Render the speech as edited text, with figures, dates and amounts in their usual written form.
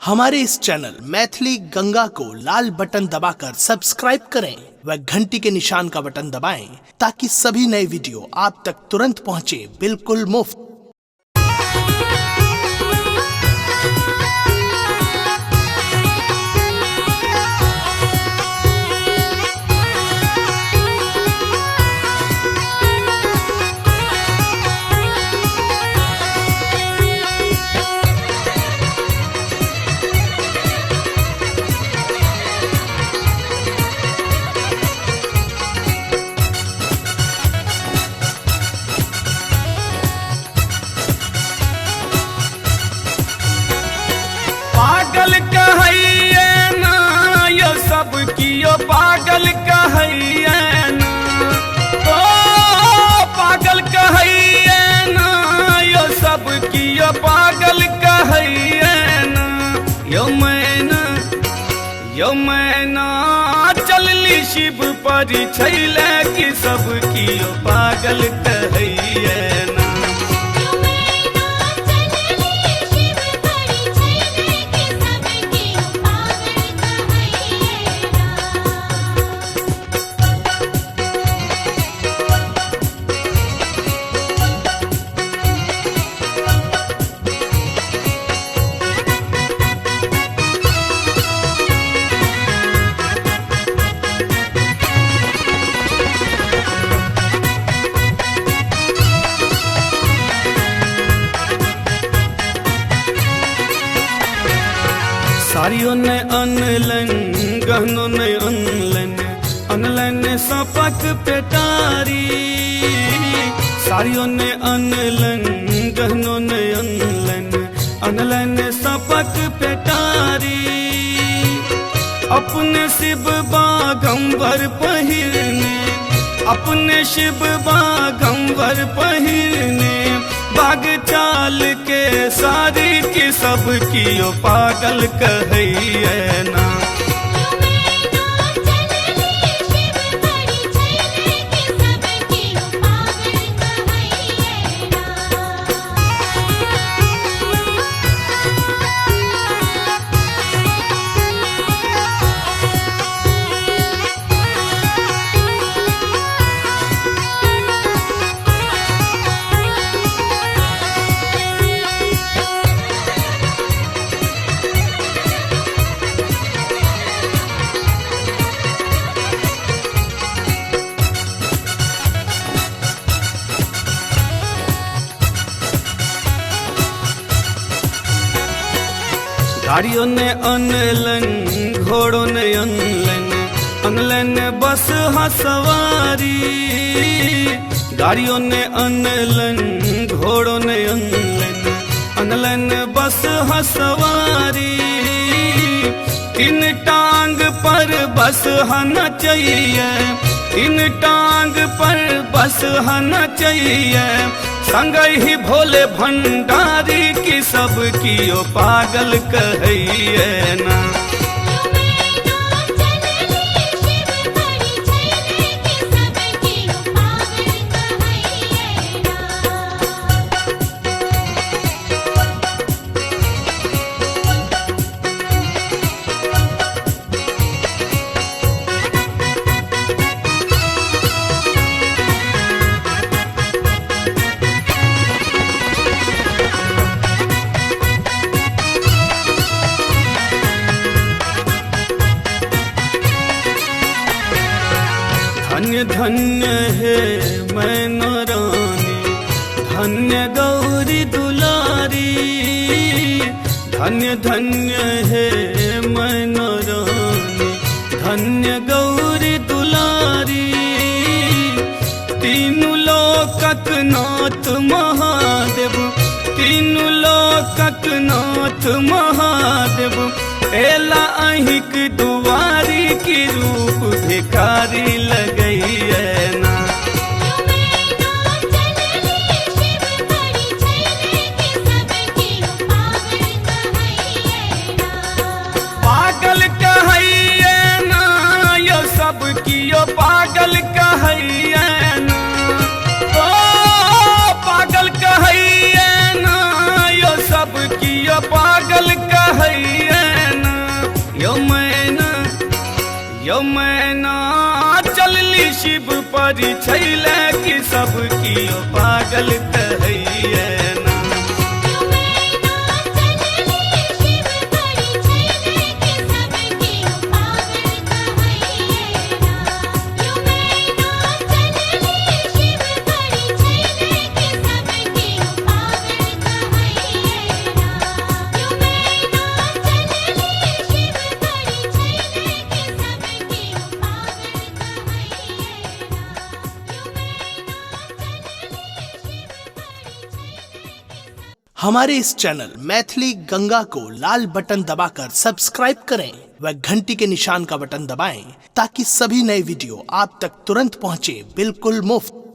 हमारे इस चैनल मैथिली गंगा को लाल बटन दबाकर सब्सक्राइब करें व घंटी के निशान का बटन दबाएं ताकि सभी नए वीडियो आप तक तुरंत पहुंचे बिल्कुल मुफ्त। पागल कहैये ना यो सब कियो पागल कहैये ना, ओ पागल कहैये ना यो सब कियो पागल कहैये ना। यो मैना चलली शिव पर छैले कि सब कियो पागल कहैये ना। साड़ियों ने अनलन गहनों ने अनलन सपक पेटारी। साड़ियों ने अनलन गहनों ने अनलन सपक पेटारी। अपने शिव बागंबर पहिरने, अपने शिव बागंबर पहिरने बाग चाल के सारी की सब कियो पागल कहैये ना। गाड़ियों ने अनलन घोड़ों ने अनलन बस हसवारी। गाड़ियों ने अनलन घोड़ों ने अनलन बस हसवारी। तीन टांग पर बस हना चाहिए, तीन टांग पर बस हना चाहिए। संग ही भोले भंडारी की सब कियो पागल कहैये ना। धन्य धन्य है मैना रानी, धन्य गौरी दुलारी। धन्य धन्य है मैना रानी, धन्य गौरी दुलारी। तीनों लोकक नाथ महादेव, तीनों लोकक नाथ महादेव। एला अहिक दुआरी की रूप भिखारी लगैये ना। पागल कहैये ना यो सब कियो पागल कहैये ना, ओ पागल कहैये ना यो सब कियो पागल कहैये यो मैना चलली शिव पर छैले कि सब कियो पागल कहैये ना। हमारे इस चैनल मैथिली गंगा को लाल बटन दबाकर सब्सक्राइब करें व घंटी के निशान का बटन दबाएं ताकि सभी नए वीडियो आप तक तुरंत पहुंचे बिल्कुल मुफ्त।